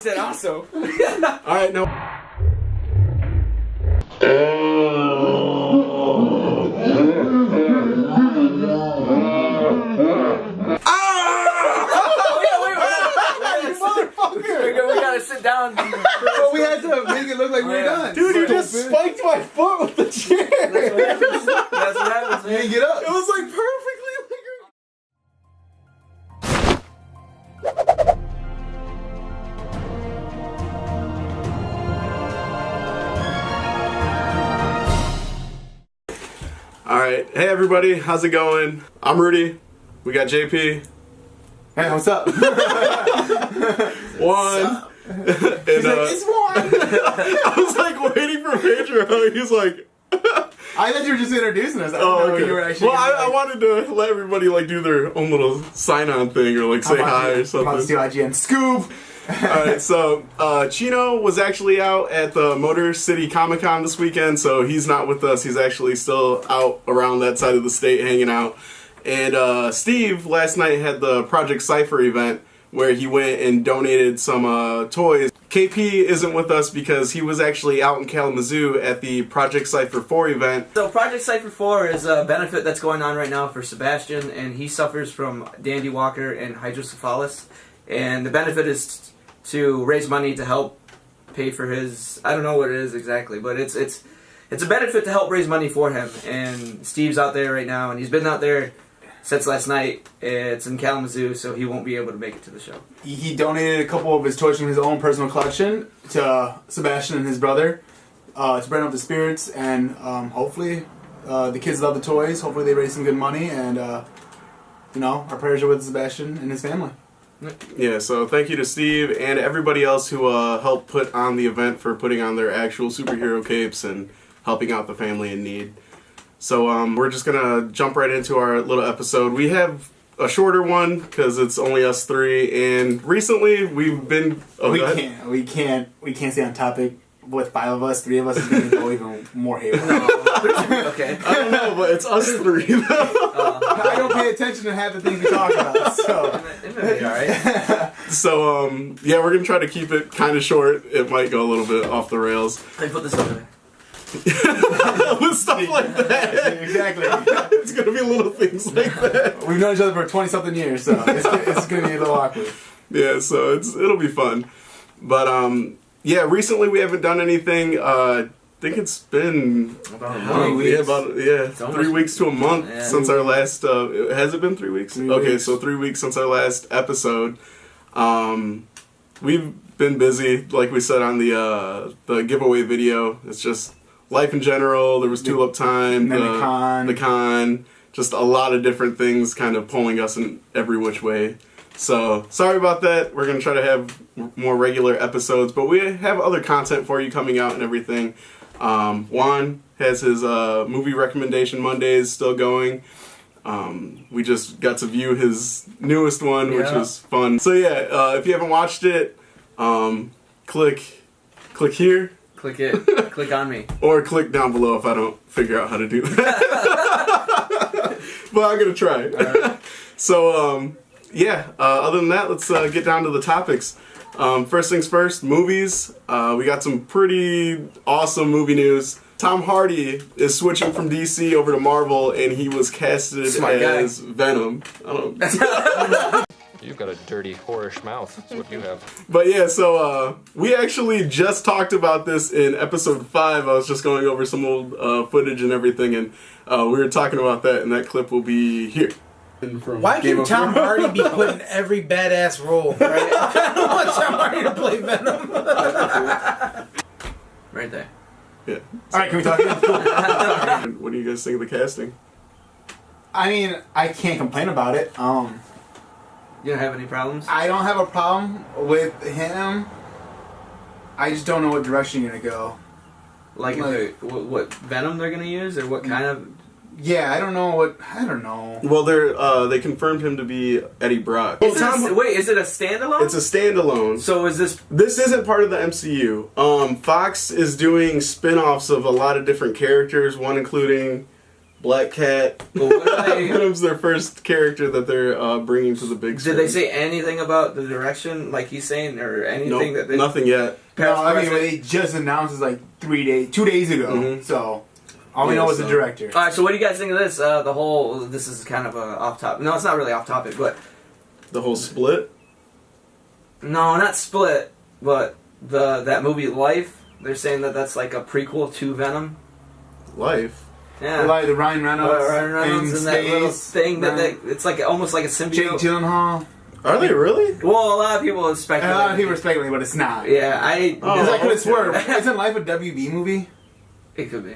said also. Alright, no. We gotta sit down. But we had to make it look like we were done. Dude, you just spiked my foot with the chair. That's what happens, You man. didn't get up. It was like perfectly Alright, hey everybody, how's it going? I'm Rudy, we got JP. Hey, what's up? Juan. And, It's Juan. I was like waiting for Pedro, he's like... I thought you were just introducing us. I didn't know okay. you were actually. Well, I wanted to let everybody like do their own little sign-on thing or like say hi or I'm about to something. steal IGN scoop. Alright, so Chino was actually out at the Motor City Comic Con this weekend, so he's not with us. He's actually still out around that side of the state hanging out. And Steve last night had the Project Cypher event where he went and donated some toys. KP isn't with us because he was actually out in Kalamazoo at the Project Cypher 4 event. So Project Cypher 4 is a benefit that's going on right now for Sebastian, and he suffers from Dandy Walker and hydrocephalus. And the benefit is to raise money to help pay for his, I don't know what it is exactly, but it's a benefit to help raise money for him. And Steve's out there right now, and he's been out there since last night. It's in Kalamazoo, so he won't be able to make it to the show. He donated a couple of his toys from his own personal collection to Sebastian and his brother to brighten up the spirits, and hopefully the kids love the toys. Hopefully they raise some good money, and you know, our prayers are with Sebastian and his family. Yeah, so thank you to Steve and everybody else who helped put on the event for putting on their actual superhero capes and helping out the family in need. So we're just gonna jump right into our little episode. We have a shorter one because it's only us three, and recently we've been. Oh, we can't stay on topic. With 5 of us, 3 of us is going to go even more haywire. Okay. I don't know, but it's us three. I don't pay attention to half the things we talk about, so It may be alright. So yeah, we're gonna try to keep it kind of short. It might go a little bit off the rails. Let me put this over there. With stuff like that. Exactly. It's gonna be little things like that. We've known each other for 20-something years, so it's going to be a little awkward. Yeah, so it'll be fun. But yeah, recently we haven't done anything. I think it's been About a month. yeah, It's 3 weeks to a month Yeah. since our last. Has it been 3 weeks? 3 Okay, weeks. so 3 weeks since our last episode. We've been busy, like we said on the giveaway video. It's just life in general. There was Tulip Time, And then the con. just a lot of different things kind of pulling us in every which way. So, sorry about that. We're going to try to have more regular episodes, but we have other content for you coming out and everything. Juan has his movie recommendation Mondays still going. We just got to view his newest one, which was fun. So yeah, if you haven't watched it, click here. Click it. Click on me. Or click down below if I don't figure out how to do that. But I'm going to try. Alright. So, yeah, other than that, let's get down to the topics. First things first, movies. We got some pretty awesome movie news. Tom Hardy is switching from DC over to Marvel, and he was casted Smart guy. as Venom. I don't know. You've got a dirty, whorish mouth. That's what you have. But yeah, so we actually just talked about this in episode 5. I was just going over some old footage and everything, and we were talking about that, and that clip will be here. Why can Tom Hardy be put in every badass role, right? I don't want Tom Hardy to play Venom. Right there. Yeah. Alright, can we talk again? What do you guys think of the casting? I mean, I can't complain about it. You don't have any problems? I don't have a problem with him. I just don't know what direction you're going to go. Like, what Venom they're gonna use, or what kind of? Yeah, I don't know. Well, they confirmed him to be Eddie Brock. Wait, is it a standalone? It's a standalone. So is this? This isn't part of the MCU. Fox is doing spin-offs of a lot of different characters, one including Black Cat. But what do they, Venom's their first character that they're bringing to the big screen. did they say anything about the direction, like he's saying, or anything Nope, that they... nothing yet. No, I mean, present? they just announced it like 2 days ago. Mhm. So all we know is the director. Alright, so what do you guys think of this? This is kind of a off topic. No, it's not really off topic, but... The whole split? No, not Split, but that movie Life. They're saying that that's like a prequel to Venom. Life? Yeah. Like the Ryan Reynolds, Ryan Reynolds in and that little space, thing that Ryan- it's like almost like a Jake symbiote. Gyllenhaal. Are they really? Well, a lot of people are And speculating. a lot of people are speculating, but it's not. Yeah, Oh. Because I could have okay. sworn. Isn't Life a WB movie? it could be.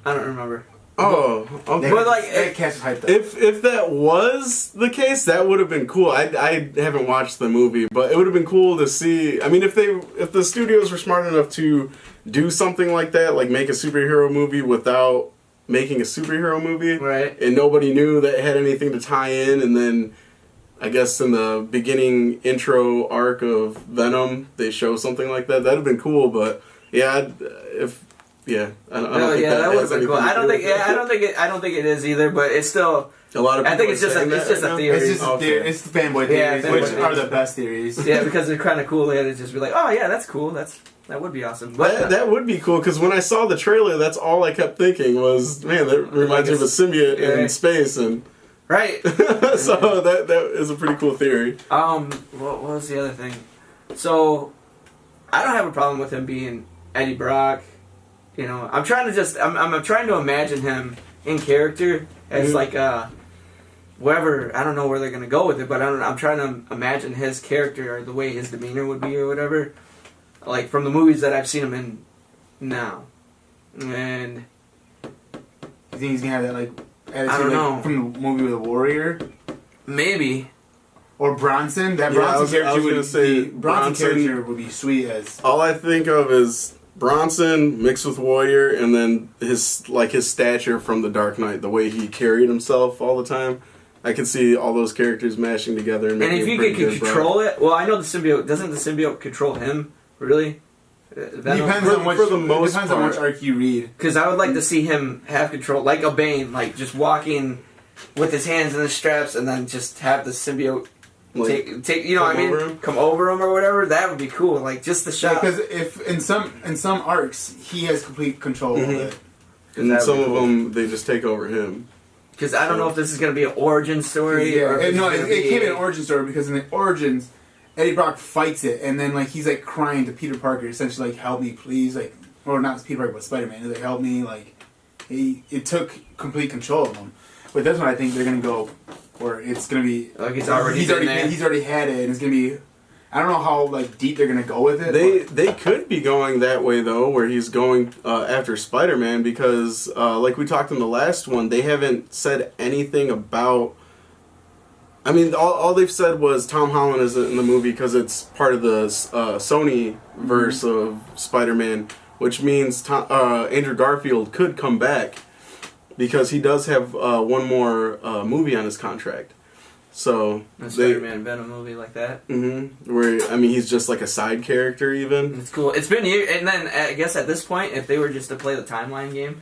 I don't remember. Oh, okay. But, like, that cat's hyped up. If that was the case, that would have been cool. I haven't watched the movie, but it would have been cool to see. I mean, if the studios were smart enough to do something like that, like make a superhero movie without making a superhero movie, Right. and nobody knew that it had anything to tie in, and then I guess in the beginning intro arc of Venom, they show something like that. That'd have been cool, but yeah, I don't No, think yeah, that would have has been cool. anything I to don't do think. with Yeah, I don't think it is either. But it's still. A lot of people I think it's are just saying it's just that a right theory. It's just Okay. it's the fanboy Yeah, theories, fanboy which are theories. the best theories. Yeah, because they're kind of cool. And it's just be like, oh yeah, that's cool. That would be awesome. But That would be cool, because when I saw the trailer, that's all I kept thinking was, man, that reminds me of a symbiote Yeah. in space, and right. so that is a pretty cool theory. What was the other thing? So, I don't have a problem with him being Eddie Brock. You know, I'm trying to imagine him in character as like wherever. I don't know where they're gonna go with it, but I'm trying to imagine his character or the way his demeanor would be or whatever, like from the movies that I've seen him in now. And You think he's gonna have that like attitude I don't know. like, from the movie with the Warrior maybe. or Bronson? That Yeah, Bronson I was character gonna would say be Bronson Bronson- character would be sweet as. All I think of is Bronson mixed with Warrior, and then his stature from The Dark Knight, the way he carried himself all the time. I could see all those characters mashing together and And making if a you pretty could good control it, well, I know the symbiote doesn't. The symbiote control him really? Depends For- on what for the most depends on which part. arc you read. Because I would like to see him have control, like a Bane, like just walking with his hands in the straps, and then just have the symbiote Like, take. You know what I come mean? over him? Come over him or whatever. That would be cool. Like just the shot. Because if in some arcs he has complete control of Mhm. it. and That would some be of cool. them they just take over him. Because I don't know if this is going to be an origin story. or if No, it's it gonna can't be an origin story because in the origins, Eddie Brock fights it, and then like he's like crying to Peter Parker, essentially like, "Help me, please!" Like, or not Peter Parker, but Spider-Man. He's like, "Help me!" Like, it took complete control of him. But that's when I think they're gonna go, where it's gonna be Like he's already been there. he's already had it, and it's gonna be. I don't know how like deep they're gonna go with it. They could be going that way though, where he's going after Spider-Man, because like we talked in the last one, they haven't said anything about. I mean, all they've said was Tom Holland is in the movie because it's part of the Sony verse of Spider-Man, which means Andrew Garfield could come back because he does have one more movie on his contract. So A Spider-Man Venom movie like that. where I mean, he's just like a side character even. It's cool. It's been years, and then I guess at this point, if they were just to play the timeline game,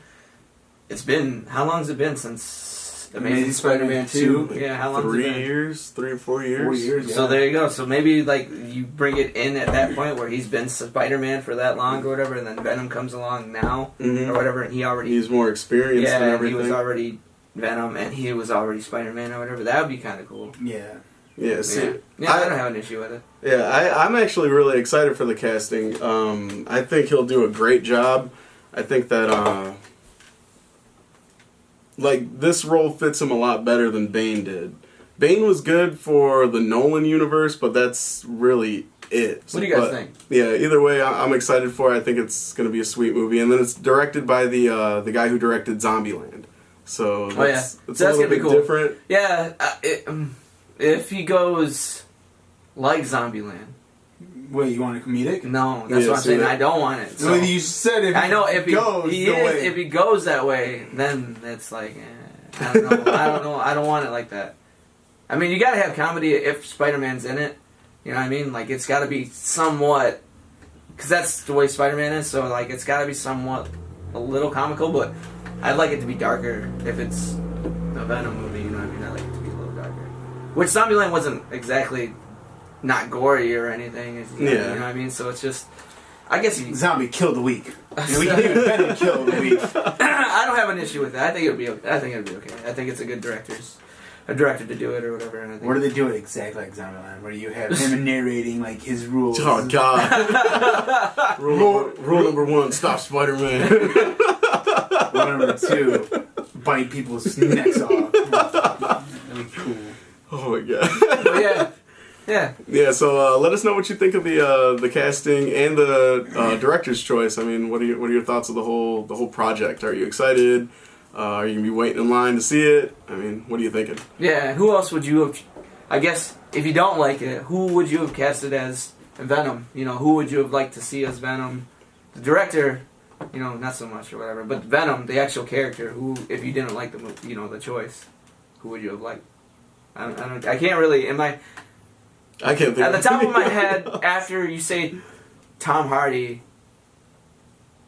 it's been how long has it been since Amazing Spider-Man 2? Yeah, how long? 3 has it been? years, 3 or 4 years. 4 years. So there you go. So maybe like you bring it in at that point where he's been Spider-Man for that long or whatever, and then Venom comes along now Mhm. or whatever, and he already He's more experienced and and everything. he was already Venom and he was already Spider-Man or whatever. That would be kind of cool. Yeah. Yeah, see, Yeah, I don't have an issue with it. yeah, I'm actually really excited for the casting. I think he'll do a great job. I think that like this role fits him a lot better than Bane did. Bane was good for the Nolan universe, but that's really it. What do you guys But, think? Yeah, either way, I'm excited for it. I think it's going to be a sweet movie, and then it's directed by the guy who directed Zombieland. So Oh, yeah. it's So a that's little gonna be bit cool. different. Yeah, if he goes like Zombieland, Wait, you want a comedic? no, that's Yeah, what I'm see saying. that? I don't want it. So. Well, you said if I know if he goes he the is, way. if he goes that way, then it's like I don't know. I don't know. I don't want it like that. I mean, you gotta have comedy if Spider-Man's in it. You know what I mean? Like it's got to be somewhat, because that's the way Spider-Man is. So like it's got to be somewhat a little comical, but I'd like it to be darker if it's a Venom movie. You know what I mean? I'd like it to be a little darker. Which Zombieland wasn't exactly not gory or anything. You know what I mean? So it's just, I guess Zombie kill of the week. We can even Venom kill of the week. I don't have an issue with that. I think it'd be okay. I think it's a good director to do it or whatever. And I think Where do they do it exactly like Zombieland? Where you have him narrating like his rules. Oh God! rule number 1: stop Spider-Man. Rule number 2: bite people's necks off. That'd be cool. Oh my God! But yeah. So let us know what you think of the casting and the director's choice. I mean, what are your thoughts of the whole project? Are you excited? Are you gonna be waiting in line to see it? I mean, what are you thinking? Yeah. Who else would you have? I guess if you don't like it, who would you have casted as Venom? You know, who would you have liked to see as Venom? The director, you know, not so much or whatever. But Venom, the actual character, who, if you didn't like the movie, you know, the choice, who would you have liked? I can't really. I can't think. At the top of my head, after you say Tom Hardy,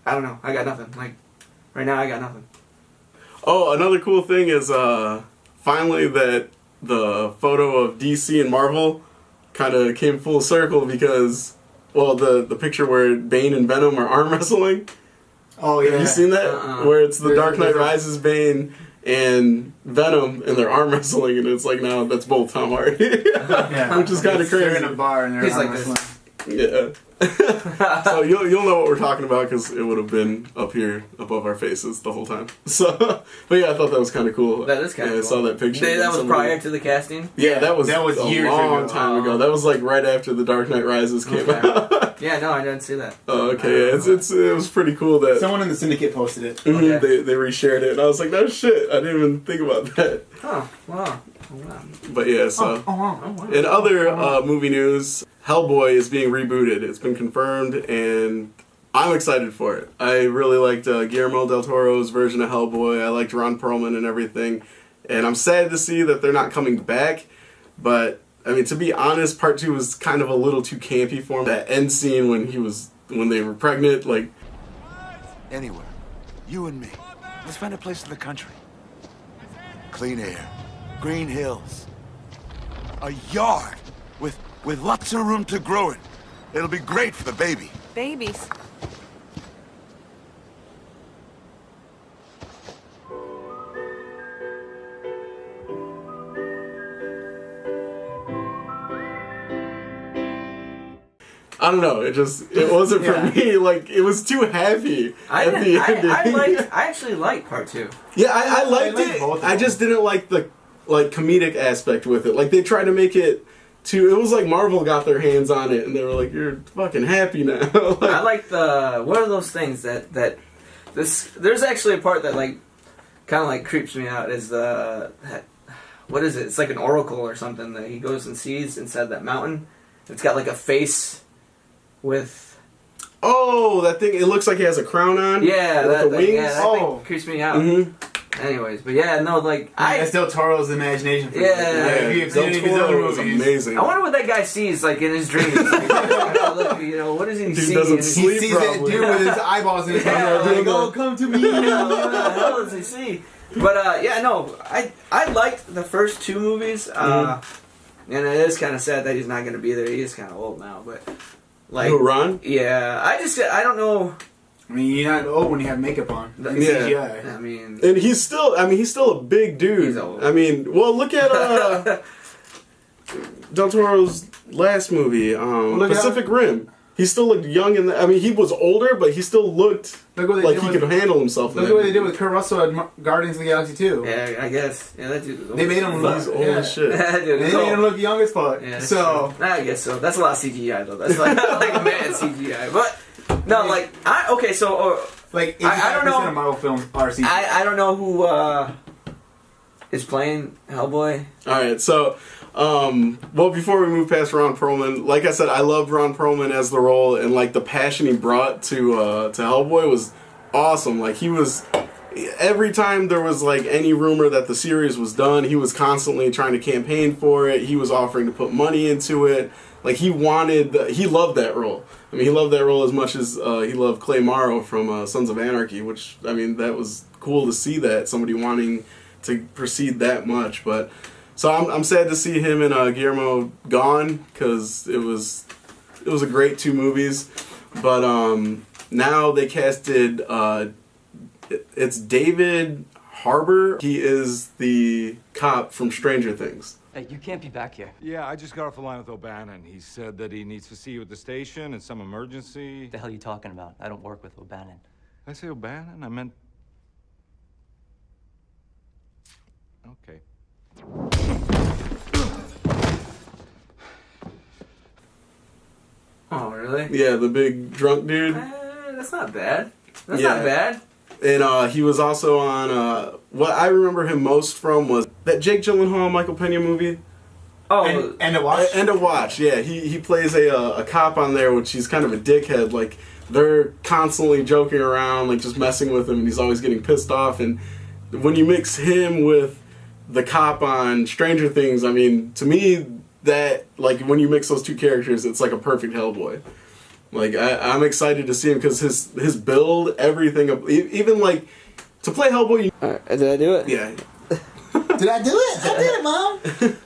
I don't know. I got nothing. Like right now, I got nothing. Oh, another cool thing is finally that the photo of DC and Marvel kind of came full circle because, well, the picture where Bane and Venom are arm wrestling. Oh yeah. Have you seen that? Where it's the Dark Knight Rises Bane and Venom and they're arm wrestling, and it's like now that's both Tom Hardy, which is kind of crazy. They're in a bar and they're He's arm like wrestling. this. Yeah. So you'll know what we're talking about because it would have been up here above our faces the whole time. So, but yeah, I thought that was kind of cool. That is kind of cool. I saw that picture. That was prior to the casting? Yeah, that was a years long ago. time ago. That was like right after The Dark Knight Rises came out. Yeah, no, I didn't see that. Oh, okay. Yeah, it was pretty cool that Someone in the syndicate posted it. they reshared it, and I was like, no shit, I didn't even think about that. Oh, wow. Wow. But yeah, so in other movie news, Hellboy is being rebooted. It's been confirmed, and I'm excited for it. I really liked Guillermo del Toro's version of Hellboy. I liked Ron Perlman and everything, and I'm sad to see that they're not coming back. But I mean, to be honest, part 2 was kind of a little too campy for me. That end scene when they were pregnant, like Anywhere. You and me. Let's find a place in the country. Clean air. Green hills. A yard with lots of room to grow in. It'll be great for the baby. Babies. I don't know. It wasn't for me. Like, it was too happy at the ending. I actually liked part 2. Yeah, I liked it. both of I them. just didn't like the comedic aspect with it. Like, they tried to make it too. It was like Marvel got their hands on it and they were like, "You're fucking happy now." Like, I like what are those things that there's actually a part that like kind of like creeps me out is what is it? It's like an oracle or something that he goes and sees inside that mountain. It's got like a face with oh, that thing. It looks like he has a crown on. yeah, with that the thing, wings. yeah, that thing creeps me out. Mm-hmm. Anyways, but yeah, no, like That's Del Toro's imagination. For Yeah. If you've seen any of his Del other Toro was movies, amazing. I wonder what that guy sees like in his dreams. Like, you know, what does he Dude see? doesn't in his- sleep. he sees that Probably. dude with his eyeballs in his Yeah, head. like, Like, oh, come to me. What the hell does he see? But yeah, no, I liked the first 2 movies, and it is kind of sad that he's not going to be there. He is kind of old now, but like, Who, Ron? yeah, I don't know. I mean, you're not old when you have makeup on. Yeah. CGI. I mean, And he's still a big dude. He's old. I mean, well, look at Del Toro's last movie, Look at Pacific Rim. He still looked young in that. I mean, he was older, but he still looked Look what they like did he with, could handle himself. in Look that what they did movie. with Kurt Russell at Guardians of the Galaxy 2. yeah, I guess. Yeah, that dude. They made him look He's old as shit. That dude They is made old. him look young as fuck. Yeah, that's so true. I guess so. That's a lot of CGI though. That's like mad CGI. But no, like okay, so like 85% I don't know. of Marvel films are CGI. I don't know who is playing Hellboy. All right, so well, before we move past Ron Perlman, like I said, I loved Ron Perlman as the role, and like the passion he brought to Hellboy was awesome. Like he was. Every time there was like any rumor that the series was done, he was constantly trying to campaign for it. He was offering to put money into it. like he loved that role. I mean, he loved that role as much as he loved Clay Morrow from Sons of Anarchy, which, I mean, that was cool to see that, somebody wanting to proceed that much. But so I'm sad to see him and Guillermo gone, because it was a great 2 movies. But now they casted it's David Harbour. He is the cop from Stranger Things. Hey, you can't be back here. Yeah, I just got off the line with O'Bannon. He said that he needs to see you at the station in some emergency. What the hell are you talking about? I don't work with O'Bannon. Did I say O'Bannon? I meant... Okay. Oh, really? Yeah, the big drunk dude. That's not bad. That's Yeah. not bad. And he was also on, what I remember him most from was that Jake Gyllenhaal, Michael Pena movie. Oh, And to watch. End of Watch, yeah. He plays a cop on there, which he's kind of a dickhead. Like, they're constantly joking around, like, just messing with him, and he's always getting pissed off. And when you mix him with the cop on Stranger Things, I mean, to me, that, like, when you mix those 2 characters, it's like a perfect Hellboy. Like, I'm excited to see him, because his build, everything, even, like, to play Hellboy... did I do it? Yeah. Did I do it? I did it, Mom.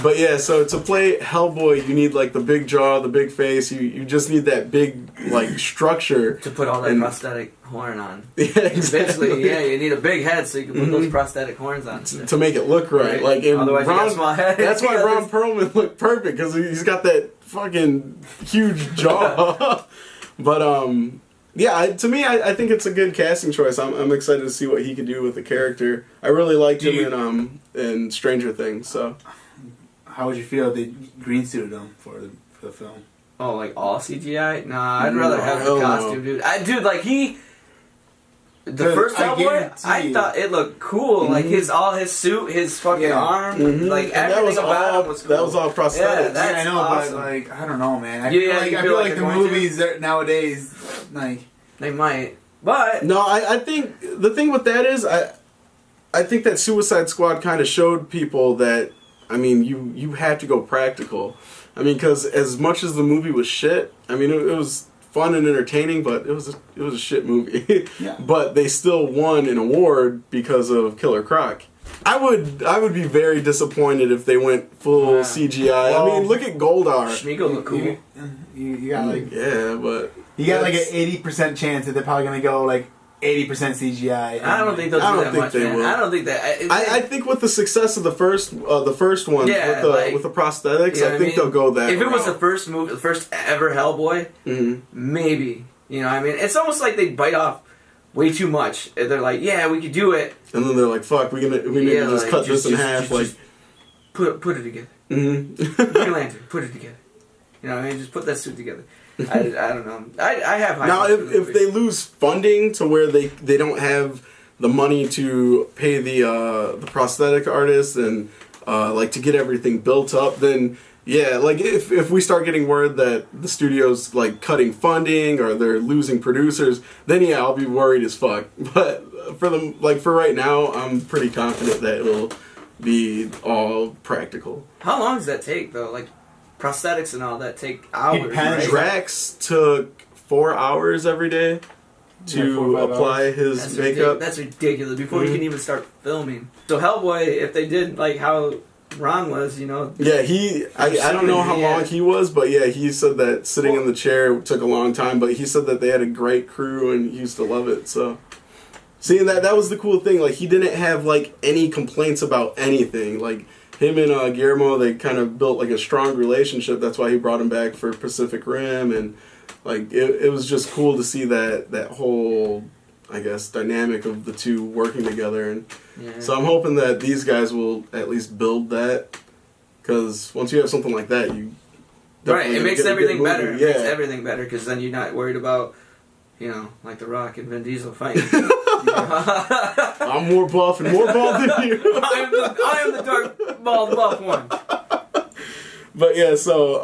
But yeah, so to play Hellboy, you need, like, the big jaw, the big face. You just need that big, like, structure. To put all that prosthetic horn on. Yeah, exactly. Basically, yeah, you need a big head so you can put those prosthetic horns on. To make it look right. Right. Like, and Otherwise you got a small head. That's why Yeah, Ron Perlman looked perfect, because he's got that fucking huge jaw. But, yeah, to me, I think it's a good casting choice. I'm excited to see what he can do with the character. I really liked him in Stranger Things, so... How would you feel if they green suited him for the film? Oh, like all CGI? Nah, I'd rather have the hell no. costume, dude. Dude, like The first I Hellboy, guarantee I you- thought it looked cool. Like his suit, his fucking arm, like And everything about him was cool. That was all prosthetics. Yeah, that's I know, awesome. but like I don't know, man. I Yeah, feel you like feel like the they're going to? movies that nowadays, like They might, but No, I think the thing with that is I think that Suicide Squad kind of showed people that, I mean, you have to go practical. I mean, because as much as the movie was shit, I mean, it was fun and entertaining, but it was a shit movie. Yeah. But they still won an award because of Killer Croc. I would be very disappointed if they went full CGI. Well, I mean, look at Goldar. Schmeagol looked cool. you got like Yeah, but you got like an that's- 80% chance that they're probably gonna go like 80% CGI. I don't think they'll I do don't that think much, they man. will. I don't think that. I think with the success of the first one, Yeah, with the prosthetics, you know I what think they'll go that If it was route. the first movie, the first ever Hellboy, maybe. You know what I mean? It's almost like they bite off way too much. They're like, yeah, we could do it. And then they're like, "Fuck, we need to just like, cut this in half." just put it together. Green Lantern, put it together. You know what I mean? Just put that suit together. I don't know. I have high Now, hopes for the if movie. they lose funding to where they don't have the money to pay the prosthetic artists and like to get everything built up, then yeah, like if we start getting word that the studio's like cutting funding or they're losing producers, then yeah, I'll be worried as fuck. But for right now, I'm pretty confident that it'll be all practical. How long does that take though? Like prosthetics and all that take hours. depends. Right? Drax took 4 hours every day to 4 or 5 apply hours. his makeup. That's ridiculous. Before you can even start filming. So Hellboy, if they did like how Ron was, you know. Yeah, I don't know how Yeah. long he was, but yeah, he said that sitting in the chair took a long time, but he said that they had a great crew and he used to love it, so. See, and that was the cool thing, like, he didn't have, like, any complaints about anything, like, him and Guillermo, they kind of built, like, a strong relationship, that's why he brought him back for Pacific Rim, and, like, it was just cool to see that whole, I guess, dynamic of the two working together, and so I'm hoping that these guys will at least build that, because once you have something like that, you Right, it makes get a good everything movie. better. It Yeah. makes everything better because then you're not worried about, you know, like The Rock and Vin Diesel fighting. I'm more buff and more bald than you. I am the dark, bald, buff one. But yeah, so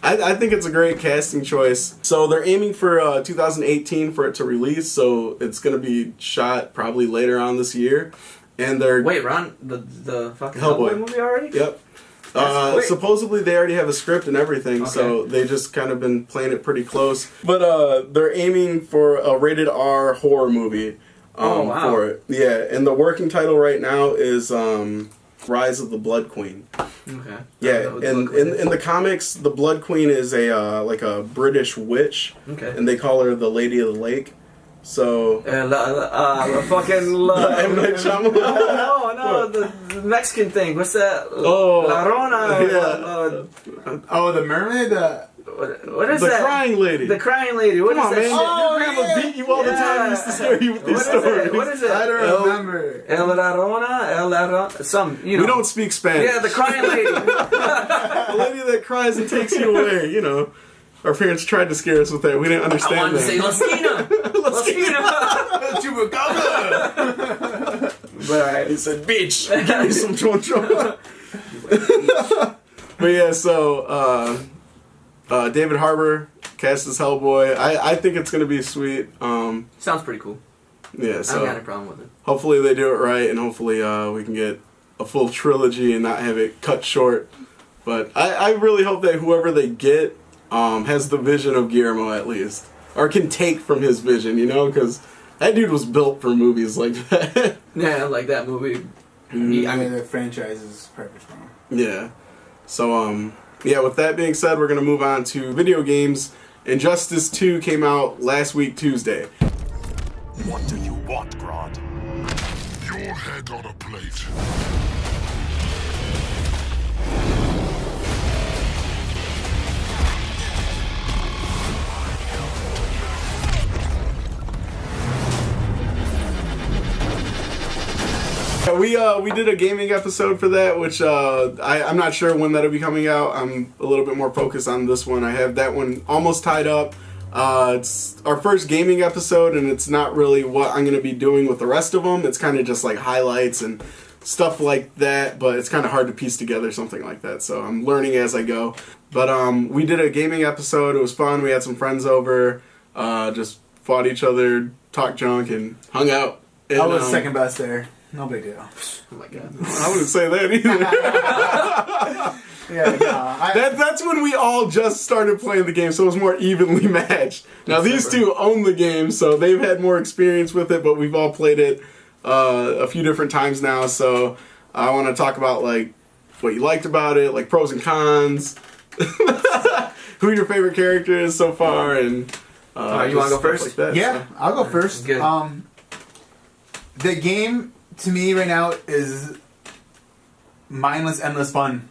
I think it's a great casting choice. So they're aiming for 2018 for it to release. So it's going to be shot probably later on this year. And they're Wait, Ron, the fucking Hellboy. Hellboy movie already? Yep. Quick. Supposedly they already have a script and everything, so they just kind of been playing it pretty close. But they're aiming for a rated R horror movie for it. Yeah, and the working title right now is Rise of the Blood Queen. Okay. Yeah, and in the comics, the Blood Queen is a like a British witch, and they call her the Lady of the Lake. So fucking M. Night Shyamalan. no, the Mexican thing. What's that? Oh, La Rona. The mermaid. What is the that? Crying Lady. The Crying Lady. What Come is on, that? man. Shit? Your grandma beat you all the time. He used to scare you with these stories. What is it? I don't remember. El La Rona. Some. You know. We don't speak Spanish. Yeah, the Crying Lady. The lady that cries and takes you away. You know, our parents tried to scare us with that. We didn't I understand wanted to say that. Lasquina. Chupacabra. But alright. He said, "Bitch, give me some choncho." But yeah, so David Harbour cast as Hellboy. I think it's gonna be sweet. Sounds pretty cool. Yeah, I so don't got a problem with it. hopefully they do it right, and hopefully we can get a full trilogy and not have it cut short. But I really hope that whoever they get has the vision of Guillermo at least, or can take from his vision, you know, because that dude was built for movies like that. Yeah, like that movie. I mean, the franchise is perfect for him. Yeah. So, yeah, with that being said, we're going to move on to video games. Injustice 2 came out last week, Tuesday. What do you want, Grodd? Your head on a plate. We did a gaming episode for that, which I'm not sure when that'll be coming out. I'm a little bit more focused on this one. I have that one almost tied up. It's our first gaming episode, and it's not really what I'm going to be doing with the rest of them. It's kind of just like highlights and stuff like that, but it's kind of hard to piece together something like that. So I'm learning as I go. But we did a gaming episode. It was fun. We had some friends over, just fought each other, talked junk, and hung out. And, I was second best there. No big deal. Oh my god. I wouldn't say that either. Yeah, no, That's when we all just started playing the game, so it was more evenly matched. Now these two own the game, so they've had more experience with it, but we've all played it a few different times now. So I want to talk about like what you liked about it, like pros and cons, who your favorite character is so far, and you want to go first? like that, yeah, so. I'll go first. Good. The game to me right now is mindless, endless fun.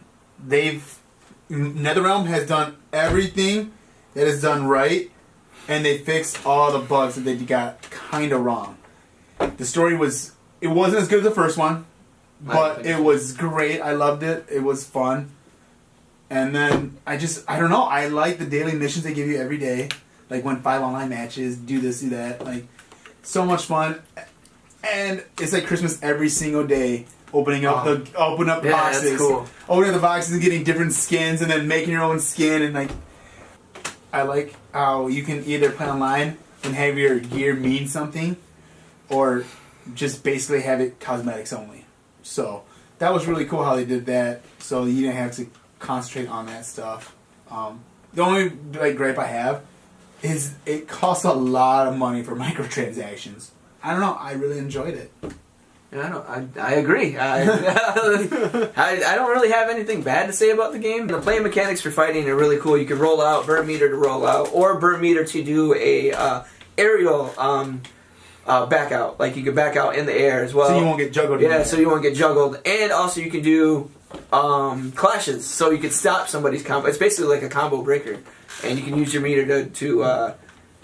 NetherRealm has done everything that is done right, and they fixed all the bugs that they got kind of wrong. The story it wasn't as good as the first one, but it was great. I loved it. It was fun. And then I don't know. I like the daily missions they give you every day. Like win 5 online matches, do this, do that. Like, so much fun. And it's like Christmas every single day. Opening up boxes. That's cool. Opening up the boxes and getting different skins and then making your own skin. And like, I like how you can either play online and have your gear mean something, or just basically have it cosmetics only. So that was really cool how they did that. So you didn't have to concentrate on that stuff. The only gripe I have is it costs a lot of money for microtransactions. I don't know. I really enjoyed it. Yeah, I agree. I don't really have anything bad to say about the game. The play mechanics for fighting are really cool. You can roll out, burn meter to roll out, or burn meter to do a aerial back out. Like you can back out in the air as well. So you won't get juggled. Yeah, so you won't get juggled. And also you can do clashes. So you can stop somebody's combo. It's basically like a combo breaker. And you can use your meter to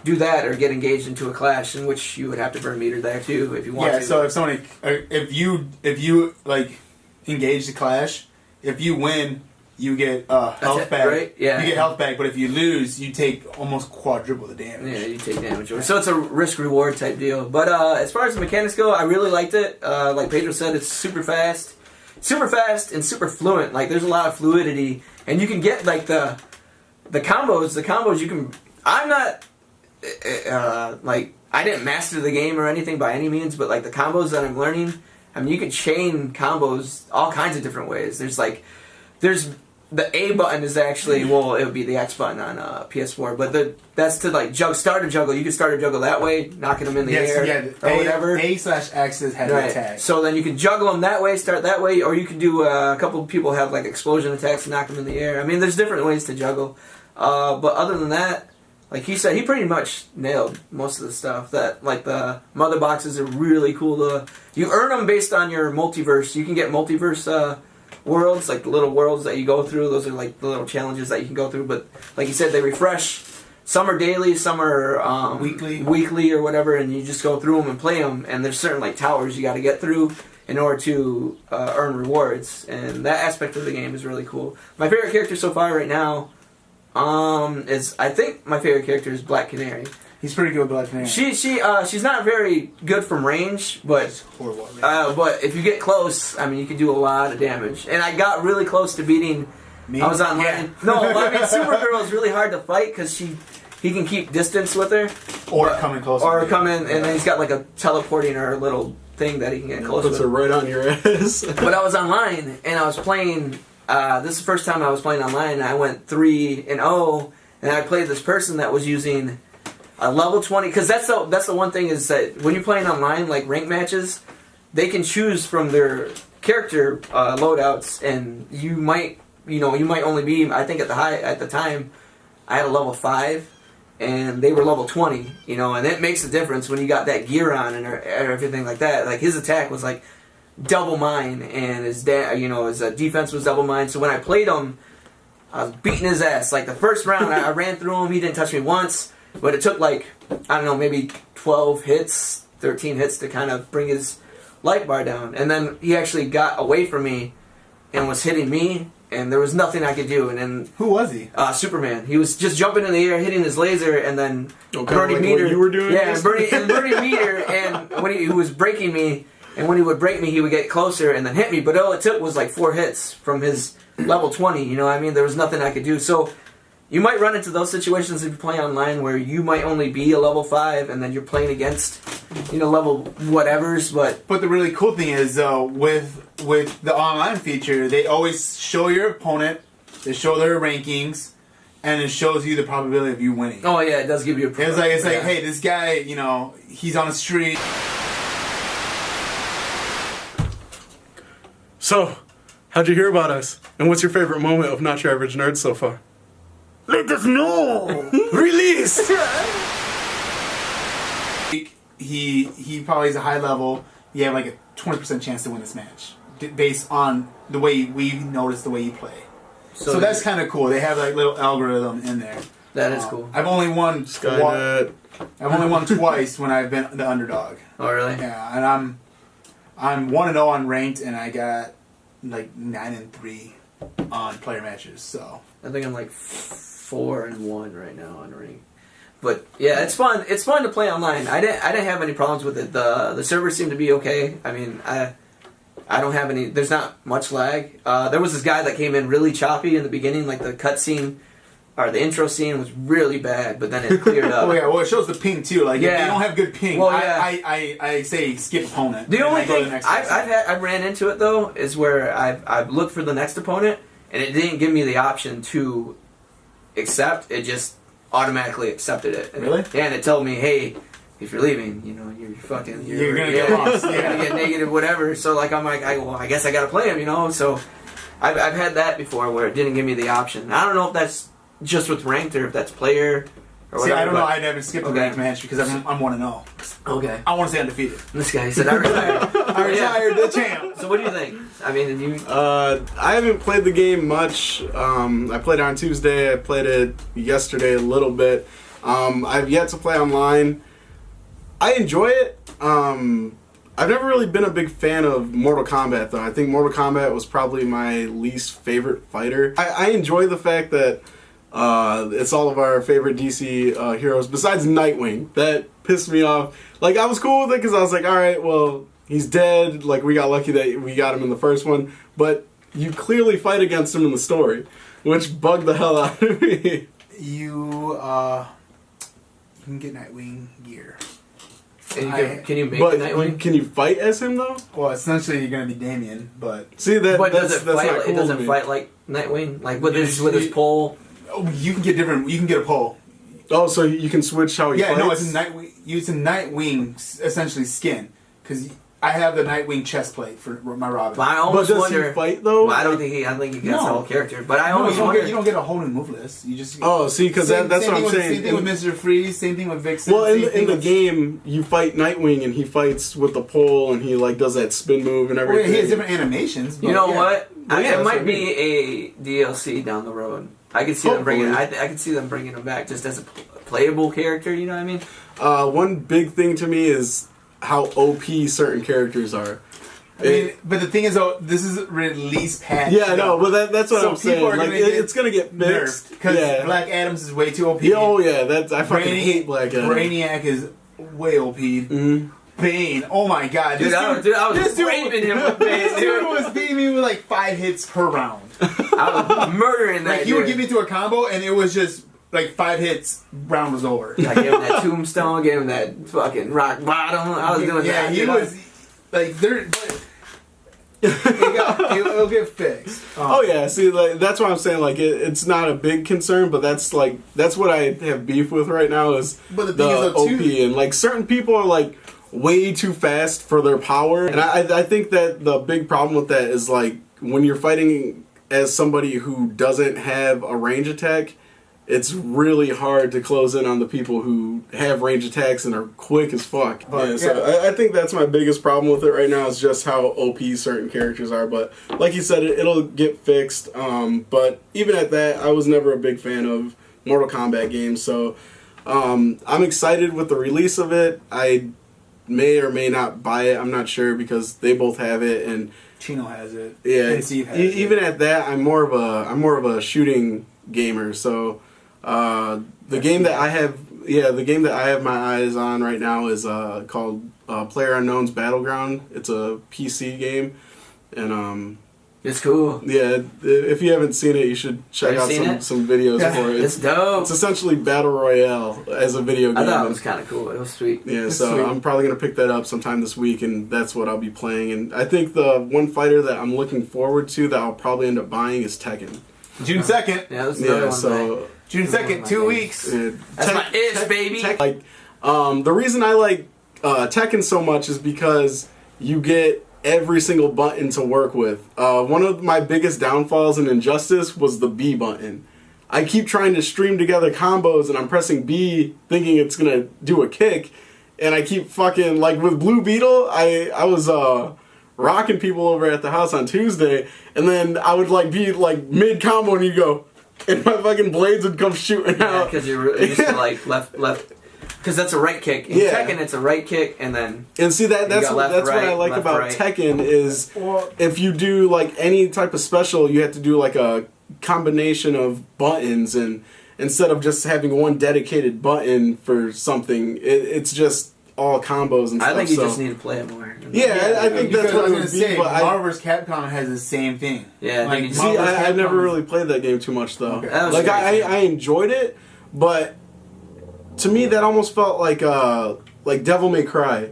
do that or get engaged into a clash, in which you would have to burn meter there too if you want to. Yeah, so if you like engage the clash, if you win, you get health back. Right? Yeah. You get health back, but if you lose, you take almost quadruple the damage. Yeah, you take damage. So it's a risk-reward type deal. But as far as the mechanics go, I really liked it. Like Pedro said, it's super fast and super fluent. Like there's a lot of fluidity, and you can get like the combos. The combos you can. I'm not. I didn't master the game or anything by any means, but like the combos that I'm learning, I mean, you can chain combos all kinds of different ways. There's there's the A button is actually, well, it would be the X button on PS4, but that's to like start a juggle. You can start a juggle that way, knocking them in the air or whatever. A/X is heavy attack. So then you can juggle them that way, start that way, or you can do a couple of people have like explosion attacks and knock them in the air. I mean, there's different ways to juggle. But other than that, like he said, he pretty much nailed most of the stuff. That like the mother boxes are really cool. You earn them based on your multiverse. You can get multiverse worlds, like the little worlds that you go through. Those are like the little challenges that you can go through. But like you said, they refresh. Some are daily, some are weekly or whatever, and you just go through them and play them. And there's certain like towers you got to get through in order to earn rewards. And that aspect of the game is really cool. My favorite character so far right now is, I think my favorite character is Black Canary. He's pretty good with Black Canary. She's not very good from range, but but if you get close, I mean, you can do a lot of damage. And I got really close to beating. Me? I was online. Yeah. No, I mean, Supergirl is really hard to fight because he can keep distance with her, or come in close, or come in, and then he's got like a teleporting or a little thing that he can get close with. Puts her right on your ass. But I was online and I was playing. This is the first time I was playing online. And I went 3-0, and I played this person that was using a level 20, because that's the one thing is that when you're playing online, like rank matches, they can choose from their character loadouts, and you might only be, I think at the time, I had a level 5, and they were level 20, and it makes a difference when you got that gear on and everything like that. Like his attack was like double mine, and his defense was double mine. So when I played him, I was beating his ass. Like the first round, I ran through him. He didn't touch me once. But it took like, I don't know, maybe 12 hits, 13 hits to kind of bring his life bar down. And then he actually got away from me and was hitting me, and there was nothing I could do. And then who was he? Superman. He was just jumping in the air, hitting his laser, and then burning like meter. What you were doing? Yeah, burning meter. And when he was breaking me, and when he would break me, he would get closer and then hit me. But all it took was like 4 hits from his level 20. You know what I mean? There was nothing I could do. So you might run into those situations if you play online where you might only be a level 5 and then you're playing against, level whatevers. But the really cool thing is, with the online feature, they always show your opponent, they show their rankings, and it shows you the probability of you winning. Oh yeah, it does give you a probability. It's like, hey, this guy, he's on the street. So, how'd you hear about us? And what's your favorite moment of Not Your Average Nerd so far? Let us know! Release! He probably is a high level. You have like a 20% chance to win this match. Based on the way we notice the way you play. So that's kind of cool. They have like little algorithm in there. That is cool. I've only won twice when I've been the underdog. Oh really? Yeah, and I'm 1-0 on ranked, and I got like 9-3 on player matches. So I think I'm like 4-1 right now on ring. But yeah, it's fun. It's fun to play online. I didn't have any problems with it. The servers seem to be okay. I mean, I don't have any. There's not much lag. There was this guy that came in really choppy in the beginning, like the cutscene or the intro scene was really bad, but then it cleared up. Oh yeah, well it shows the ping too. Like if they don't have good ping, well, yeah. I say skip opponent. The only thing I ran into it though is where I've looked for the next opponent and it didn't give me the option to accept. It just automatically accepted it. Really? Yeah, and it told me, hey, if you're leaving, you're gonna get lost. You're gonna get negative, whatever. So like I'm like, I guess I gotta play him, So I've had that before where it didn't give me the option. I don't know if that's just with ranked or if that's player or whatever. See, I don't know. I never skipped a ranked match because I'm 1-0. Okay. I want to stay undefeated. This guy said I retired. I retired the champ. So what do you think? I mean, I haven't played the game much. I played it on Tuesday. I played it yesterday a little bit. I've yet to play online. I enjoy it. I've never really been a big fan of Mortal Kombat, though. I think Mortal Kombat was probably my least favorite fighter. I enjoy the fact that it's all of our favorite DC heroes, besides Nightwing. That pissed me off. Like, I was cool with it because I was like, alright, well, he's dead. Like, we got lucky that we got him in the first one. But you clearly fight against him in the story, which bugged the hell out of me. You can get Nightwing gear. And can you make But a Nightwing? can you fight as him though? Well, essentially you're gonna be Damien, but See that? But that's, does it that's fight? not It cool to doesn't me. fight like Nightwing, like with his pole. you can get different. You can get a pole. Oh, so you can switch how he Yeah, fights? no, it's a Nightwing. It's a Nightwing essentially skin because I have the Nightwing chest plate for my Robin. But I But almost does wonder. he fight though? Well, I don't think he. I think he gets the whole character. But I No, always you don't wonder. get, you don't get a whole new move list. You just Oh, see, because that's what I'm saying. Same thing with Mr. Freeze. Same thing with Vixen. Well, same in thing the with- game, you fight Nightwing, and he fights with the pole, and he like does that spin move and Well, everything. he has different animations. You but know yeah. what? Well, yeah, It that's might what I be a DLC down the road. I could see them bringing. Hopefully. I could see them bringing him back just as a playable character. You know what I mean? One big thing to me is how OP certain characters are. I mean, but the thing is, though, this is release patch. Yeah, I know, but that's what So I'm saying. people are Like, gonna get it's gonna get fixed because yeah. Black Adams is way too OP. Yeah, oh yeah, that's I fucking hate Black Adam. Brainiac is way OP. Mm-hmm. Bane, oh my god, Dude, I was this dude raping him with Bane, This dude dude. was beating me with like 5 hits per round. I was murdering that. Like he would dude. give me to a combo, and it was just like 5 hits, round was over. I gave him that tombstone, gave him that fucking rock bottom. I was doing Yeah, that. he dude. was like there. It'll get fixed. Oh yeah, see, like that's why I'm saying like it's not a big concern, but that's what I have beef with right now is But the the thing is, though, OP too- and like certain people are like way too fast for their power, and I think that the big problem with that is like when you're fighting as somebody who doesn't have a range attack, it's really hard to close in on the people who have range attacks and are quick as fuck. But, Yeah, so I think that's my biggest problem with it right now is just how OP certain characters are. But like you said, it'll get fixed. But even at that, I was never a big fan of Mortal Kombat games. So I'm excited with the release of it. I may or may not buy it. I'm not sure because they both have it, and Chino has it. yeah, And Steve has even it. at that, I'm more of a shooting gamer. So the game that I have my eyes on right now is called PlayerUnknown's Battleground. It's a PC game, and It's cool. yeah, if you haven't seen it, you should check Have you out seen some videos for it. It's dope. It's essentially Battle Royale as a video game. I thought it was kind of cool. It was sweet. Yeah, It's so sweet. I'm probably going to pick that up sometime this week, and that's what I'll be playing. And I think the one fighter that I'm looking forward to that I'll probably end up buying is Tekken. June 2nd. Yeah, that's another Yeah, one. so June 2nd, 2 weeks. That's my itch, baby. Like, the reason I like Tekken so much is because you get every single button to work with. One of my biggest downfalls in Injustice was the B button. I keep trying to stream together combos and I'm pressing B thinking it's gonna do a kick, and I keep fucking like with Blue Beetle. I was rocking people over at the house on Tuesday, and then I would like be like mid combo and you go, and my fucking blades would come shooting out. Because you're used to like left. Because that's a right kick. In Yeah. Tekken, it's a right kick, and then And see that's got left, what I right, like left, about right. Tekken is if you do like any type of special, you have to do like a combination of buttons, and instead of just having one dedicated button for something, it's just all combos and stuff. I think you so. just need to play it more. Yeah, I think Because that's what I it was would gonna be. say, But Marvel vs. Capcom has the same thing. Yeah, Like, you see, Marvel vs. I never Capcom really played that game too much though. Okay. That was Like great. I enjoyed it, but to me that almost felt like Devil May Cry.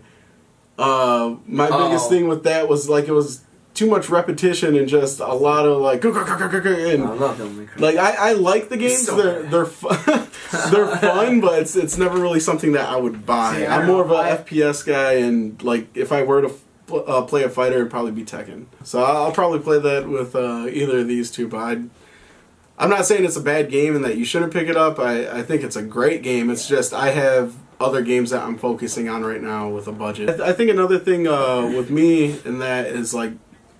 My biggest thing with that was like it was too much repetition and just a lot of like and I love Devil May Cry. like I like the games. So they're they're fun, but it's never really something that I would buy. See, I'm more of a FPS guy, and like if I were to play a fighter, it'd probably be Tekken. So I'll probably play that with either of these two. But I'm not saying it's a bad game and that you shouldn't pick it up. I think it's a great game. It's just I have other games that I'm focusing on right now with a budget. I think another thing with me in that is like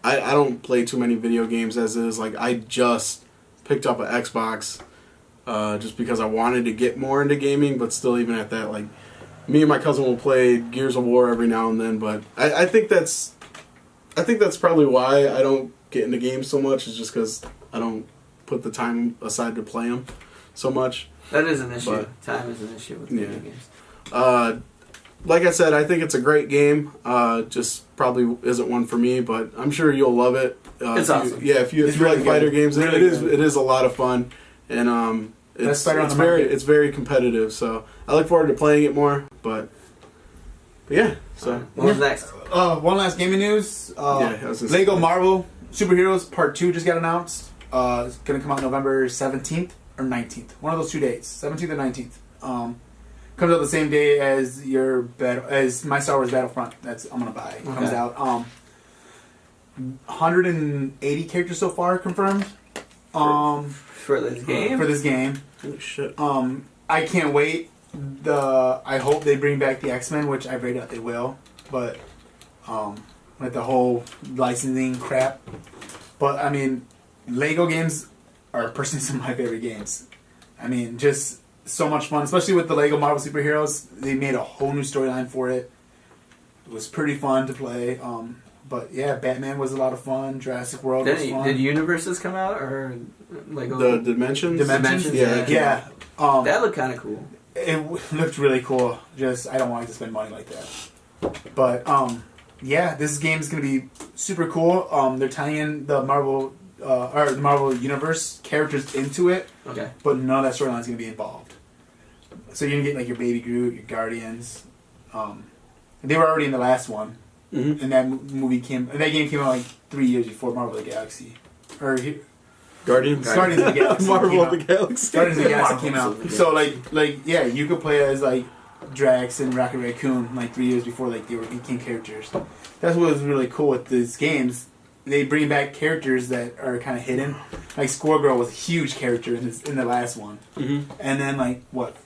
I don't play too many video games as is. Like I just picked up an Xbox just because I wanted to get more into gaming, but still even at that, like me and my cousin will play Gears of War every now and then. But I think that's probably why I don't get into games so much, is just because I don't put the time aside to play them so much. That is an issue. But- Time is an issue with Yeah. video games. Like I said, I think it's a great game. Just probably isn't one for me, but I'm sure you'll love it. It's awesome. If you It's like really fighter good. games, Really it is good. it is a lot of fun, and Best fighter on the very market. it's very competitive. So I look forward to playing it more. But But yeah, so What was next? One last gaming news. I was gonna Lego say- Marvel Superheroes Part 2 just got announced. It's going to come out November 17th or 19th. One of those 2 days. 17th or 19th. Comes out the same day as as my Star Wars Battlefront. That's I'm going to buy. Comes out. 180 characters so far confirmed. For this game? For this game. Oh, shit. I can't wait. I hope they bring back the X-Men, which I read that they will. But like the whole licensing crap. But I mean, Lego games are personally some of my favorite games. I mean, just so much fun, especially with the Lego Marvel Superheroes. They made a whole new storyline for it. It was pretty fun to play. But yeah, Batman was a lot of fun. Jurassic World was fun. Did Universes come out or Lego? The Dimensions? Dimensions? Yeah. That looked kind of cool. It looked really cool. Just I don't want to spend money like that. But yeah, this game is gonna be super cool. They're tying in the Marvel or the Marvel Universe characters into it. Okay. But none of that storyline is gonna be involved. So you're gonna get like your Baby Groot, your Guardians. They were already in the last one, and that that game came out like 3 years before Marvel of the Galaxy, or Guardians of the Galaxy. Marvel of the Galaxy. Guardians of the Galaxy came out. So like yeah, you could play as like Drax and Rocket Raccoon like 3 years before like they became characters. That's what was really cool with these games. They bring back characters that are kind of hidden. Like Squirrel Girl was a huge character in the last one, and then like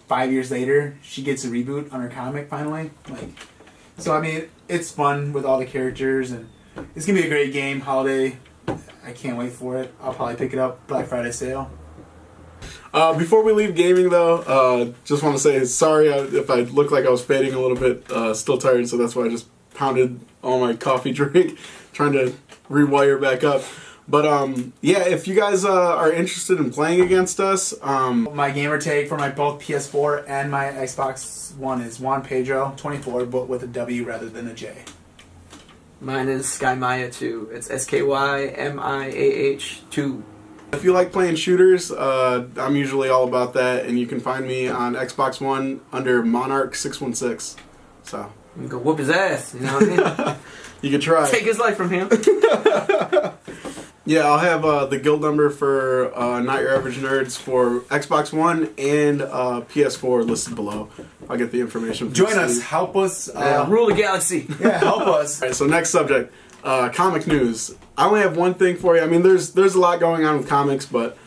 5 years later, she gets a reboot on her comic finally. So I mean, it's fun with all the characters, and it's gonna be a great game. Holiday, I can't wait for it. I'll probably pick it up Black Friday sale. Before we leave gaming, though, just want to say sorry if I look like I was fading a little bit. Still tired, so that's why I just pounded all my coffee drink, trying to rewire back up. But yeah, if you guys are interested in playing against us, my gamer tag for my both PS4 and my Xbox One is Juan Pedro 24, but with a W rather than a J. Mine is SkyMaya2. It's SKYMIAH2. If you like playing shooters, I'm usually all about that, and you can find me on Xbox One under Monarch616. So You can go whoop his ass, you know what I mean? you can try. Take his life from him. Yeah, I'll have the guild number for Not Your Average Nerds for Xbox One and PS4 listed below. I'll get the information. Join us, help us, rule the galaxy. Yeah, help us. All right, so next subject, comic news. I only have one thing for you. I mean, there's a lot going on with comics, but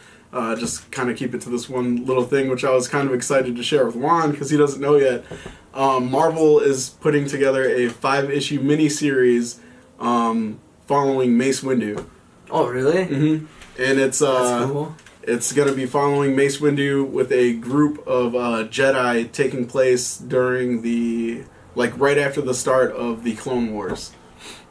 just kind of keep it to this one little thing, which I was kind of excited to share with Juan because he doesn't know yet. Marvel is putting together a 5-issue miniseries following Mace Windu. Oh, really? Mm-hmm. And it's That's cool. It's going to be following Mace Windu with a group of Jedi taking place during right after the start of the Clone Wars.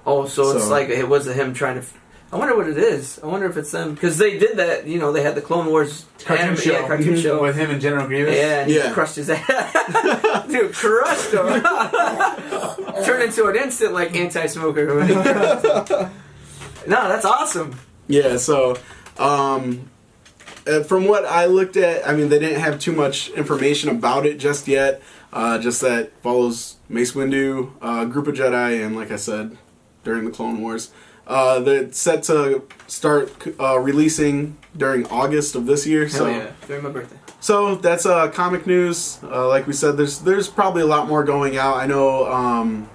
Oh, so it's like it was him trying to. I wonder what it is. I wonder if it's them because they did that. You know, they had the Clone Wars cartoon show with him and General Grievous. Yeah, and he crushed his ass. Dude, crushed him. Turned into an instant anti-smoker. No, that's awesome. Yeah. So, from what I looked at, I mean, they didn't have too much information about it just yet. Just that follows Mace Windu, a group of Jedi, and like I said, during the Clone Wars. They're set to start releasing during August of this year. Hell yeah, during my birthday. So that's comic news. Like we said, there's probably a lot more going out. I know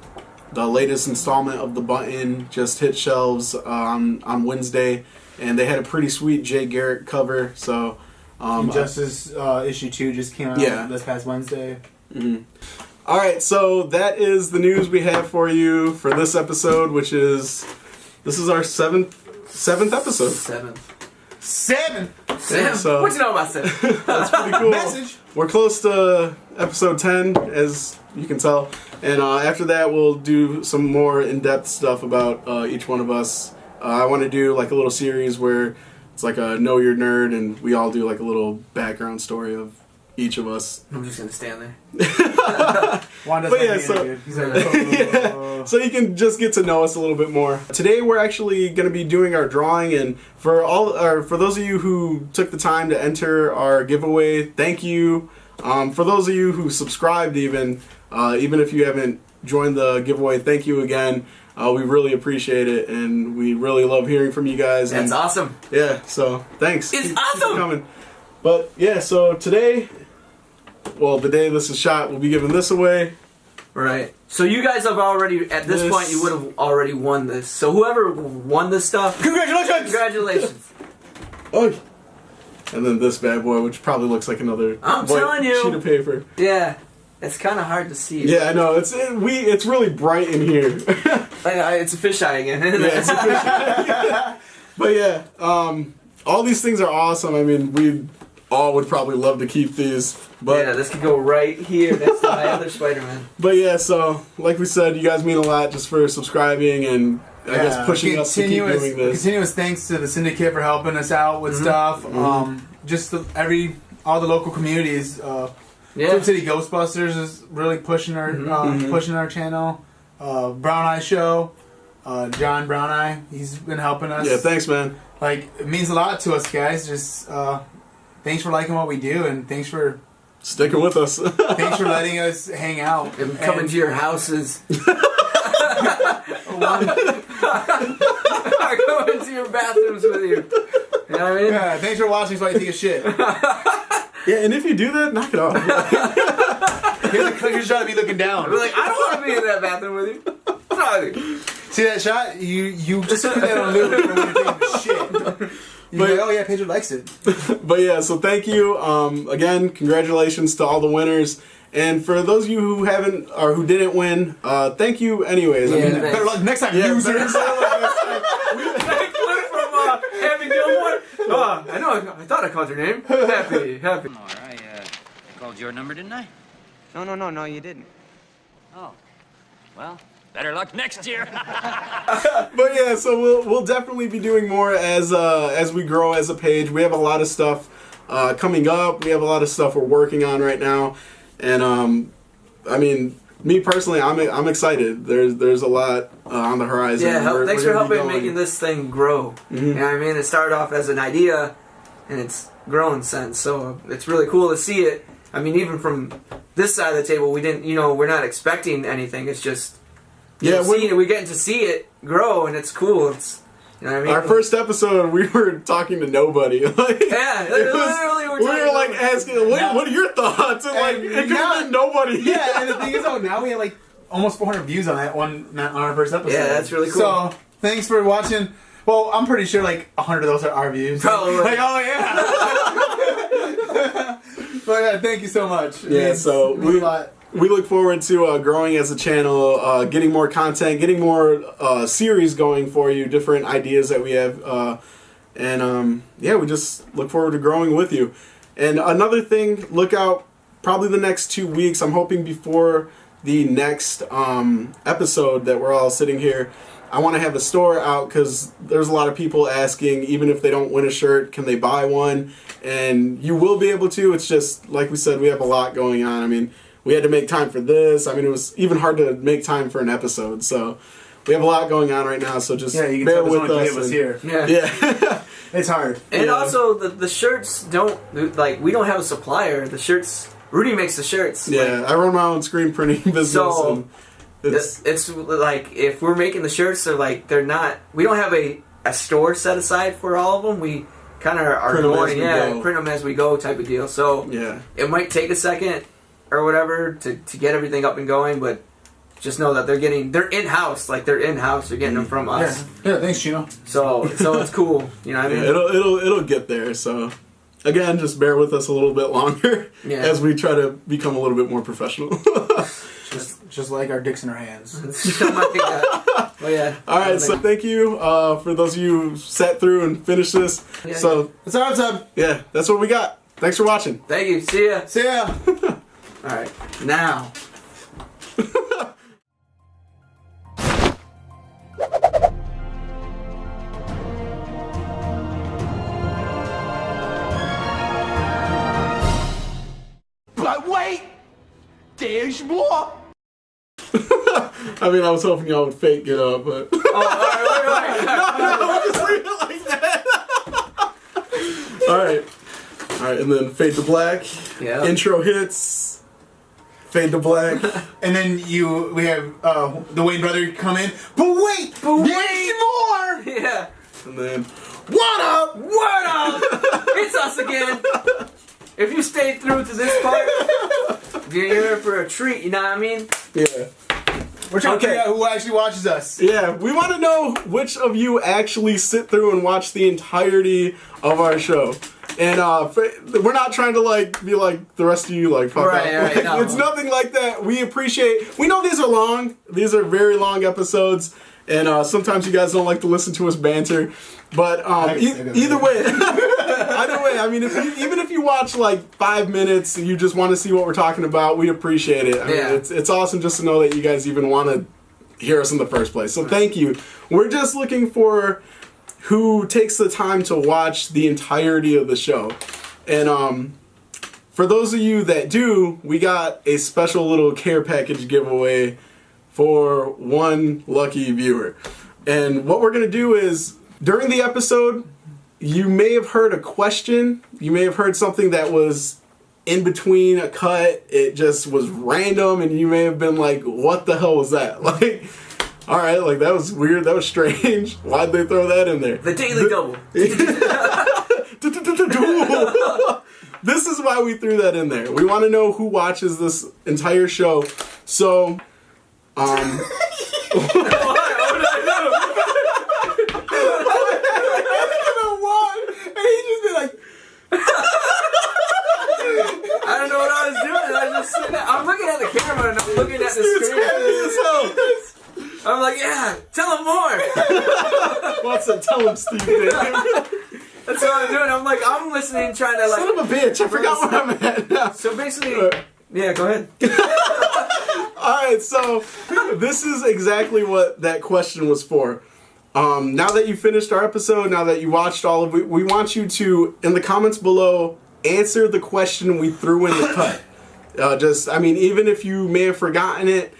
the latest installment of The Button just hit shelves on Wednesday, and they had a pretty sweet Jay Garrick cover. So Injustice issue 2 just came out this past Wednesday. Mm-hmm. All right, so that is the news we have for you for this episode, which is our seventh episode. Seven. So, what you know about seven? That's pretty cool. Message. We're close to episode 10, as you can tell, and after that we'll do some more in-depth stuff about each one of us. I want to do a little series where it's like a Know Your Nerd, and we all do a little background story of each of us. I'm just gonna stand there. So you can just get to know us a little bit more. Today we're actually going to be doing our drawing, and for those of you who took the time to enter our giveaway, thank you. For those of you who subscribed, even if you haven't joined the giveaway, thank you again. We really appreciate it, and we really love hearing from you guys. That's and, awesome. Yeah, so thanks. It's awesome. Coming. But yeah, so today, well, the day this is shot, we'll be giving this away. Right. So you guys have already, at this point, you would have already won this. So whoever won this stuff, congratulations. Oh. And then this bad boy, which probably looks like another I'm telling you. sheet of paper. Yeah. It's kind of hard to see. Yeah, I know. It's really bright in here. It's a fisheye again. Isn't Yeah, it? it's a fisheye. But yeah, all these things are awesome. I mean, we all would probably love to keep these. But yeah, this could go right here next to my other Spider-Man. But yeah, so like we said, you guys mean a lot just for subscribing and I guess pushing us to keep doing this. Continuous thanks to the Syndicate for helping us out with stuff. Just all the local communities. Twin City Ghostbusters is really pushing our pushing our channel. Brown Eye Show, John Brown Eye, he's been helping us. Yeah, thanks, man. Like, it means a lot to us, guys. Just thanks for liking what we do, and thanks for sticking with us. Thanks for letting us hang out and coming to your houses. Going to your bathrooms with you. You know what I mean? Yeah, thanks for watching so I can take a shit. Yeah, and if you do that, knock it off. Here's trying to be looking down. We're like, I don't want to be in that bathroom with you. What's wrong with you? See that shot? You just put that on loop when you're taking a shit. You're like, oh yeah, Pedro likes it. But yeah, so thank you. Again, congratulations to all the winners. And for those of you who haven't or who didn't win, thank you anyways. Yeah, I mean, better luck next time, users. I know. I thought I called your name. Happy. I called your number, didn't I? No, you didn't. Oh, well, better luck next year. But yeah, so we'll definitely be doing more as we grow as a page. We have a lot of stuff coming up. We have a lot of stuff we're working on right now, and I mean, me personally, I'm excited. There's a lot on the horizon. Yeah, thanks for helping making this thing grow. You know what I mean? It started off as an idea, and it's grown since. So it's really cool to see it. I mean, even from this side of the table, we didn't, we're not expecting anything. It's just, we're getting to see it grow, and it's cool. It's, you know what I mean? Our first episode, we were talking to nobody. Yeah, literally, we were like asking, what are your thoughts? And like, it could have been nobody. Yeah, and the thing is, now we have like almost 400 views on that one, on our first episode. Yeah, that's really cool. So, thanks for watching. Well, I'm pretty sure like 100 of those are our views. Probably. Like, oh yeah. But yeah, thank you so much. Yeah, so we look forward to growing as a channel, getting more content, getting more series going for you, different ideas that we have, and we just look forward to growing with you. And another thing, look out probably the next 2 weeks. I'm hoping before the next episode that we're all sitting here, I want to have a store out because there's a lot of people asking, even if they don't win a shirt, can they buy one? And you will be able to. It's just, like we said, we have a lot going on. I mean, we had to make time for this. I mean, it was even hard to make time for an episode. So we have a lot going on right now. So just you can bear tell with us. us. Here. Yeah. It's hard. And also, the shirts don't, we don't have a supplier. The shirts, Rudy makes the shirts. Yeah, I run my own screen printing business. So it's like, if we're making the shirts, they're not, we don't have a store set aside for all of them. We kind of are going, print them as we go type of deal. So it might take a second or whatever to get everything up and going, but just know that they're in-house, they're getting them from us. Yeah, thanks, Chino. So it's cool, you know what I mean? It'll get there, so again, just bear with us a little bit longer as we try to become a little bit more professional. Just like our dicks in our hands. Oh yeah. Alright, so thank you for those of you who sat through and finished this. So that's our time. Yeah, that's what we got. Thanks for watching. Thank you. See ya. See ya. Alright, now. But wait! There's more! I mean, I was hoping y'all would fake it up, but... Alright. No, just leave it like that. Alright, and then fade to black. Yeah. Intro hits. Fade to black. And then we have the Wayne brother come in. But wait, there's more. Yeah. And then, What up? What up? It's us again. If you stayed through to this part, you're in for a treat. You know what I mean? yeah. We're trying to figure out who actually watches us. Yeah, we want to know which of you actually sit through and watch the entirety of our show. And we're not trying to like be like the rest of you like fuck Right, up. right, no. It's nothing like that. We know these are long. These are very long episodes, and sometimes you guys don't like to listen to us banter. But either way, I mean, even if you watch like 5 minutes and you just want to see what we're talking about, we appreciate it. I mean, it's awesome just to know that you guys even want to hear us in the first place. So thank you. We're just looking for who takes the time to watch the entirety of the show. And for those of you that do, we got a special little care package giveaway for one lucky viewer. And what we're going to do is, during the episode, you may have heard a question. You may have heard something that was in between a cut. It just was random, and you may have been like, what the hell was that? Like, all right, like that was weird. That was strange. Why'd they throw that in there? The Daily Double. This is why we threw that in there. We want to know who watches this entire show. So, What did I do? I don't know what I was doing. I was just sitting there. I'm looking at the camera and I'm looking at the screen. I'm like, yeah, tell him more. What's up? Tell him, Steve. That's what I'm doing. I'm like, I'm listening, trying to like. Son of a bitch! I forgot where I'm at now. So basically, yeah, go ahead. Alright, so this is exactly what that question was for. Now that you finished our episode, now that you watched all of it, we want you to, in the comments below, answer the question we threw in the cut. Even if you may have forgotten it,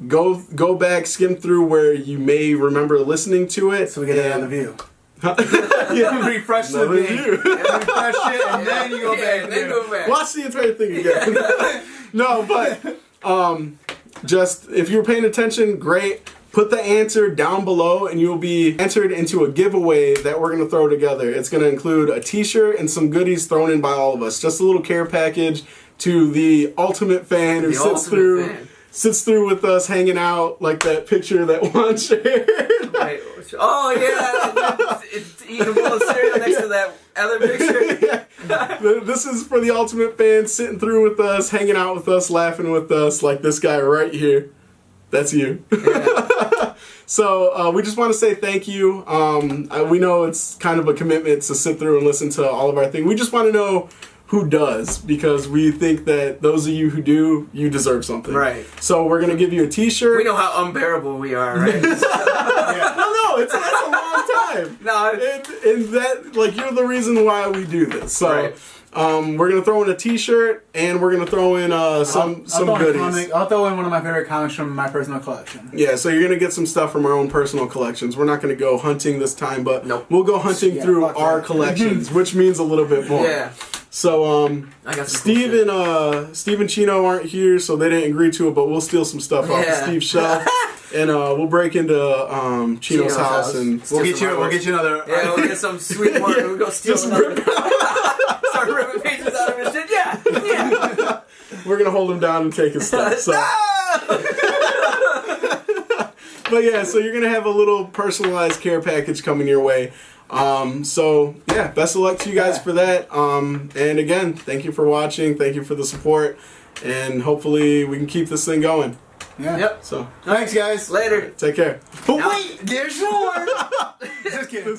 go back, skim through where you may remember listening to it. So we get another view. Yeah, refresh the view. Refresh it, and then you go back. Then go back. Watch the entire thing again. No, but just if you were paying attention, great. Put the answer down below, and you'll be entered into a giveaway that we're going to throw together. It's going to include a t-shirt and some goodies thrown in by all of us. Just a little care package to the ultimate fan who sits through with us, hanging out, like that picture that Juan shared. Right. Oh yeah, it's eating a bowl of cereal next to that other picture. Yeah. This is for the ultimate fan, sitting through with us, hanging out with us, laughing with us, like this guy right here. That's you. Yeah. So we just want to say thank you. We know it's kind of a commitment to sit through and listen to all of our things. We just want to know who does, because we think that those of you who do, you deserve something. Right. So we're going to give you a t-shirt. We know how unbearable we are, right? Yeah. No, that's a long time. No. And that, like, you're the reason why we do this. So right. We're going to throw in a t-shirt, and we're going to throw in some goodies. I'll throw in one of my favorite comics from my personal collection. Yeah, so you're going to get some stuff from our own personal collections. We're not going to go hunting this time, but we'll go hunting through our collections, which means a little bit more. Yeah. So, I got Steve and CHINO aren't here, so they didn't agree to it, but we'll steal some stuff off of Steve's shelf. And we'll break into CHINO's house and we'll get you another. Yeah, we'll get some sweet one. We'll go steal another. Start ripping pages out of his shit. Yeah. We're gonna hold him down and take his stuff. So. But yeah, so you're gonna have a little personalized care package coming your way. So yeah, best of luck to you guys for that. And again, thank you for watching. Thank you for the support, and hopefully we can keep this thing going. Yeah. Yep. So thanks, guys. Later. Take care. But wait, there's more. Just kidding.